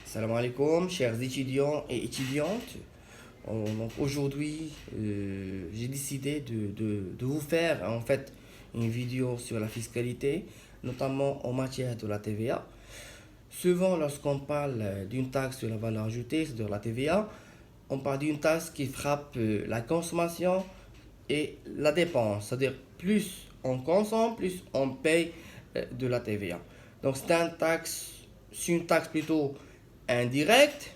Salam alaikum, chers étudiants et étudiantes. Donc aujourd'hui, j'ai décidé de vous faire en fait une vidéo sur la fiscalité, notamment en matière de la TVA. Souvent, lorsqu'on parle d'une taxe sur la valeur ajoutée, c'est-à-dire la TVA, on parle d'une taxe qui frappe la consommation et la dépense. C'est-à-dire plus on consomme, plus on paye de la TVA. Donc c'est une taxe plutôt indirecte,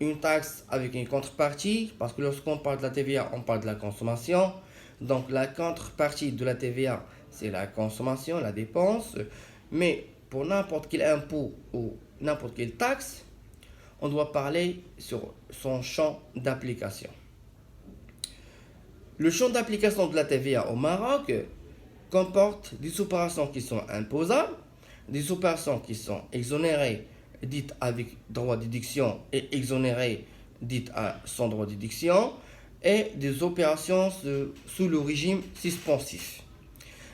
une taxe avec une contrepartie, parce que lorsqu'on parle de la TVA, on parle de la consommation. Donc la contrepartie de la TVA, c'est la consommation, la dépense. Mais pour n'importe quel impôt ou n'importe quelle taxe, on doit parler sur son champ d'application. Le champ d'application de la TVA au Maroc comporte des opérations qui sont imposables, des opérations qui sont exonérées, dites avec droit de déduction, et exonérées, dites sans droit de déduction, et des opérations sous le régime suspensif.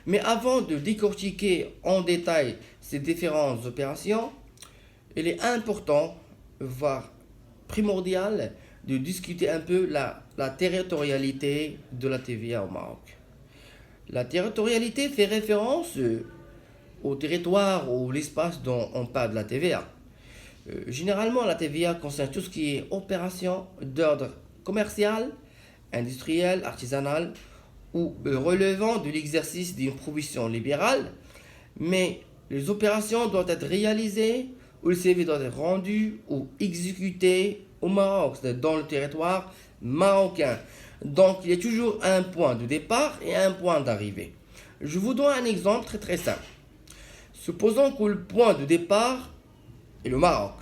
Mais avant de décortiquer en détail ces différentes opérations, il est important, voire primordial, de discuter un peu la territorialité de la TVA au Maroc. La territorialité fait référence au territoire ou l'espace dont on parle de la TVA. Généralement, la TVA concerne tout ce qui est opération d'ordre commercial, industriel, artisanal ou relevant de l'exercice d'une profession libérale, mais les opérations doivent être réalisées ou le CV doit être rendu ou exécuté au Maroc, c'est-à-dire dans le territoire marocain. Donc, il y a toujours un point de départ et un point d'arrivée. Je vous donne un exemple très simple. Supposons que le point de départ est le Maroc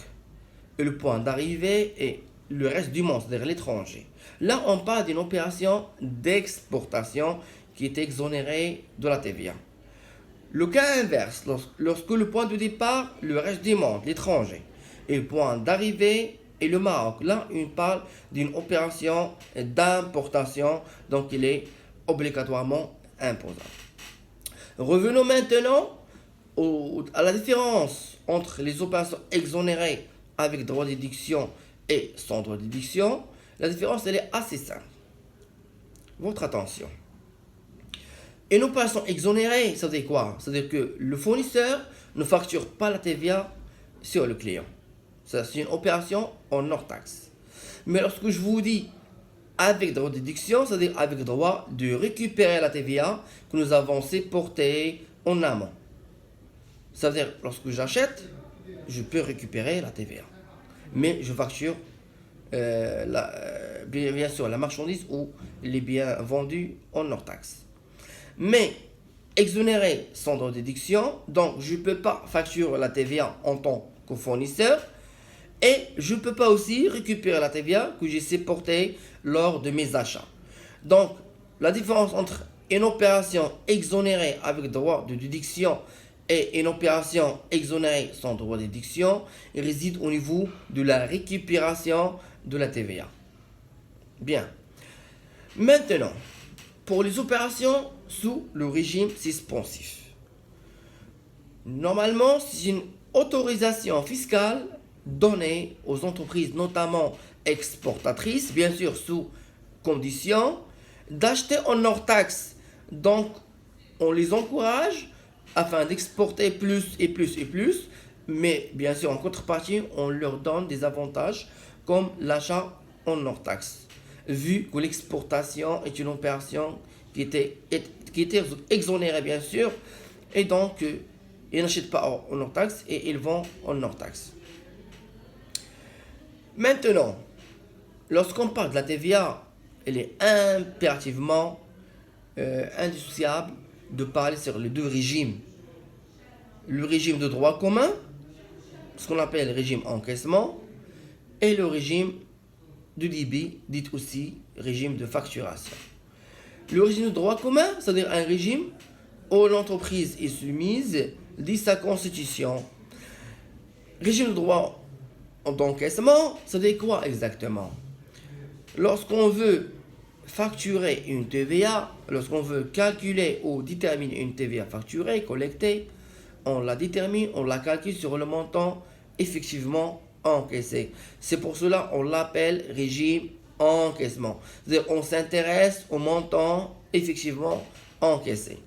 et le point d'arrivée est le reste du monde, c'est-à-dire l'étranger. Là, on parle d'une opération d'exportation qui est exonérée de la TVA. Le cas inverse, lorsque le point de départ, le reste du monde, l'étranger, et le point d'arrivée est le Maroc. Là, on parle d'une opération d'importation, donc il est obligatoirement imposable. Revenons maintenant à la différence entre les opérations exonérées avec droit de déduction et sans droit de déduction. La différence, elle est assez simple. Votre attention. Une opération exonérée, ça veut dire quoi? Ça veut dire que le fournisseur ne facture pas la TVA sur le client. Ça, c'est une opération en hors taxe. Mais lorsque je vous dis avec droit de déduction, c'est-à-dire avec droit de récupérer la TVA que nous avons supportée en amont. Ça veut dire lorsque j'achète, je peux récupérer la TVA. Mais je facture bien sûr la marchandise ou les biens vendus en hors taxe. Mais exonéré sans droit de déduction, donc je ne peux pas facturer la TVA en tant que fournisseur et je ne peux pas aussi récupérer la TVA que j'ai supportée lors de mes achats. Donc la différence entre une opération exonérée avec droit de déduction et une opération exonérée sans droit de déduction réside au niveau de la récupération de la TVA. Bien. Maintenant, pour les opérations sous le régime suspensif. Normalement, c'est une autorisation fiscale donnée aux entreprises, notamment exportatrices, bien sûr sous condition, d'acheter en hors taxe. Donc, on les encourage afin d'exporter plus et plus et plus, mais bien sûr en contrepartie, on leur donne des avantages comme l'achat en hors taxe, vu que l'exportation est une opération qui était exonérée bien sûr, et donc ils n'achètent pas en hors taxe et ils vont en hors taxe. Maintenant, lorsqu'on parle de la TVA, elle est impérativement indissociable de parler sur les deux régimes. Le régime de droit commun, ce qu'on appelle le régime encaissement, et le régime de débit, dit aussi régime de facturation. Le régime de droit commun, c'est-à-dire un régime où l'entreprise est soumise, dit sa constitution. Régime de droit d'encaissement, c'est-à-dire quoi exactement? Lorsqu'on veut facturer une TVA, lorsqu'on veut calculer ou déterminer une TVA facturée, collectée, on la détermine, on la calcule sur le montant effectivement encaissé. C'est pour cela qu'on l'appelle régime encaissement. C'est-à-dire on s'intéresse au montant effectivement encaissé.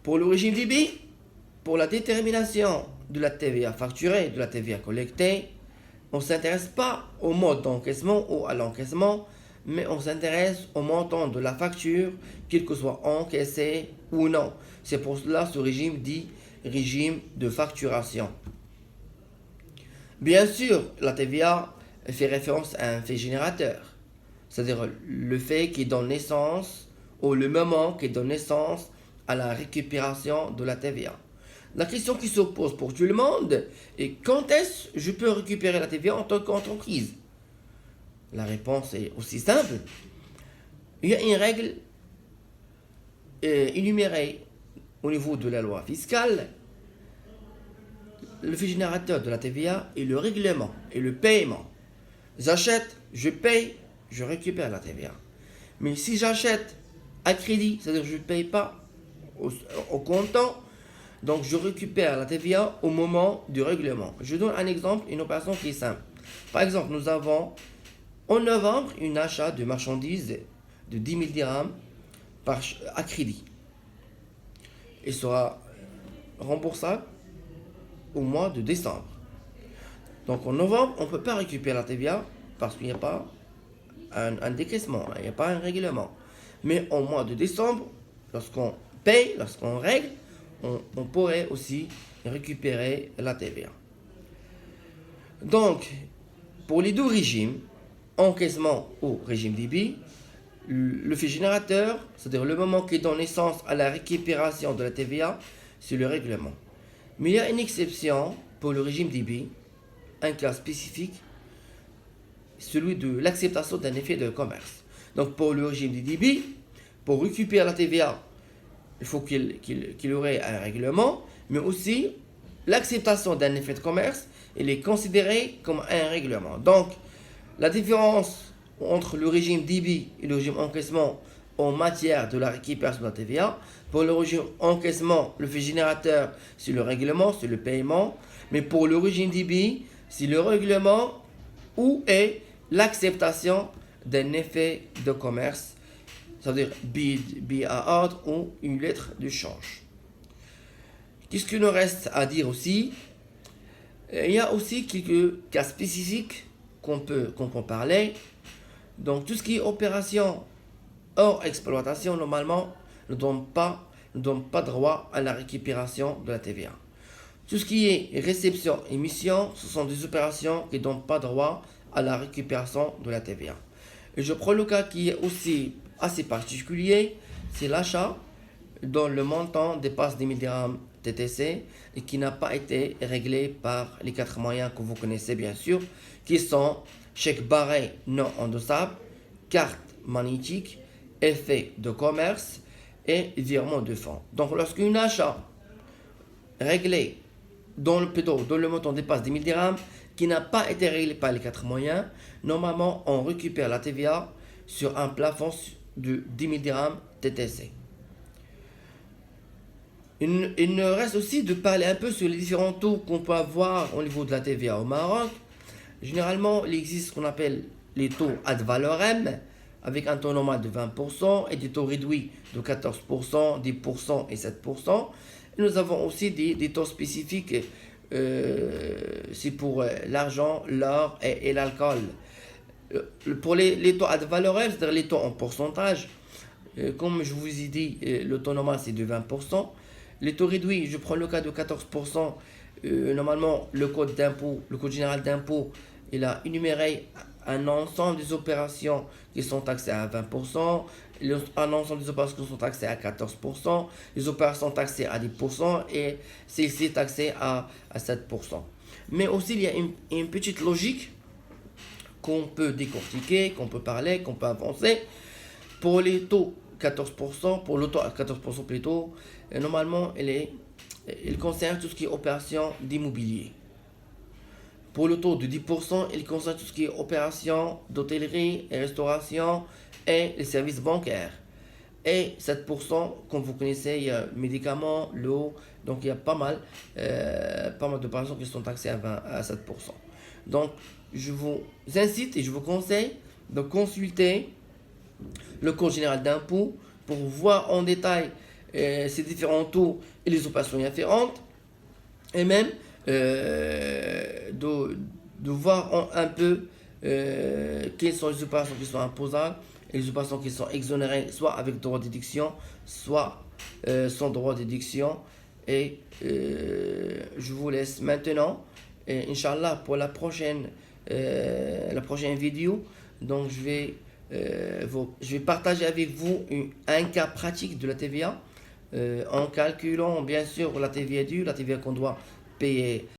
Pour le régime DIBI, pour la détermination de la TVA facturée, de la TVA collectée, on ne s'intéresse pas au mode d'encaissement ou à l'encaissement, mais on s'intéresse au montant de la facture, qu'il que soit encaissé ou non. C'est pour cela ce régime dit régime de facturation. Bien sûr, la TVA fait référence à un fait générateur, c'est-à-dire le fait qui donne naissance ou le moment qui donne naissance à la récupération de la TVA. La question qui se pose pour tout le monde est quand est-ce que je peux récupérer la TVA en tant qu'entreprise? La réponse est aussi simple. Il y a une règle énumérée au niveau de la loi fiscale. Le fait générateur de la TVA est le règlement et le paiement. J'achète, je paye, je récupère la TVA. Mais si j'achète à crédit, c'est-à-dire que je ne paye pas au comptant, donc je récupère la TVA au moment du règlement. Je donne un exemple, une opération qui est simple. Par exemple, nous avons en novembre un achat de marchandises de 10 000 dirhams à crédit. Il sera remboursable au mois de décembre. Donc en novembre, on ne peut pas récupérer la TVA parce qu'il n'y a pas un décaissement, il n'y a pas un règlement. Mais au mois de décembre, lorsqu'on paye, lorsqu'on règle, on pourrait aussi récupérer la TVA. Donc, pour les deux régimes, encaissement ou régime DIBI, le fait générateur, c'est-à-dire le moment qui donne naissance à la récupération de la TVA, c'est le règlement. Mais il y a une exception pour le régime DIBI, un cas spécifique, celui de l'acceptation d'un effet de commerce. Donc pour le régime du DIBI, pour récupérer la TVA, il faut qu'il y aurait un règlement, mais aussi l'acceptation d'un effet de commerce, il est considéré comme un règlement. Donc la différence entre le régime DIBI et le régime encaissement en matière de la récupération de la TVA, pour le régime encaissement, le fait générateur, c'est le règlement, c'est le paiement, mais pour le régime DIBI, c'est le règlement ou est l'acceptation d'un effet de commerce, c'est-à-dire billet à ordre ou une lettre de change. Qu'est-ce qu'il nous reste à dire aussi? Il y a aussi quelques cas spécifiques qu'on peut parler. Donc tout ce qui est opération hors exploitation, normalement, ne donne pas droit à la récupération de la TVA. Tout ce qui est réception et émission, ce sont des opérations qui ne donnent pas droit à la récupération de la TVA. Et je prends le cas qui est aussi assez particulier, c'est l'achat dont le montant dépasse 10 000 dirhams TTC et qui n'a pas été réglé par les 4 moyens que vous connaissez bien sûr, qui sont chèque barré non endossable, carte magnétique, effet de commerce et virement de fonds. Donc lorsqu'un achat réglé dont le montant dépasse 10 000 dirhams, qui n'a pas été réglé par les 4 moyens, normalement on récupère la TVA sur un plafond de 10 000 dirhams TTC. Il nous reste aussi de parler un peu sur les différents taux qu'on peut avoir au niveau de la TVA au Maroc. Généralement, il existe ce qu'on appelle les taux ad valorem, avec un taux normal de 20% et des taux réduits de 14%, 10% et 7%. Et nous avons aussi des taux spécifiques, c'est pour l'argent, l'or et l'alcool. Pour les taux ad valorem, c'est-à-dire les taux en pourcentage, comme je vous ai dit, le taux normal c'est de 20%. Les taux réduits, je prends le cas de 14%, normalement le code général d'impôt, il a énuméré un ensemble des opérations qui sont taxées à 20%, un ensemble des opérations qui sont taxées à 14%, les opérations taxées à 10% et celles-ci taxées à 7%. Mais aussi il y a une petite logique qu'on peut décortiquer, qu'on peut parler, qu'on peut avancer. Pour les taux 14%, pour le taux à 14% plutôt, normalement il concerne tout ce qui est opération d'immobilier. Pour le taux de 10%, il concerne tout ce qui est opération d'hôtellerie et restauration et les services bancaires. et 7%, comme vous connaissez, il y a médicaments, l'eau, donc il y a pas mal d'opérations qui sont taxées à 7%. Donc, je vous incite et je vous conseille de consulter le Code général d'impôt pour voir en détail ces différents taux et les opérations afférentes, et même de voir un peu quelles sont les opérations qui sont imposables et les opérations qui sont exonérées, soit avec droit de déduction, soit sans droit de déduction. Et je vous laisse maintenant, Inch'Allah, pour la prochaine vidéo. Donc, je vais partager avec vous un cas pratique de la TVA en calculant bien sûr la TVA due, la TVA qu'on doit payer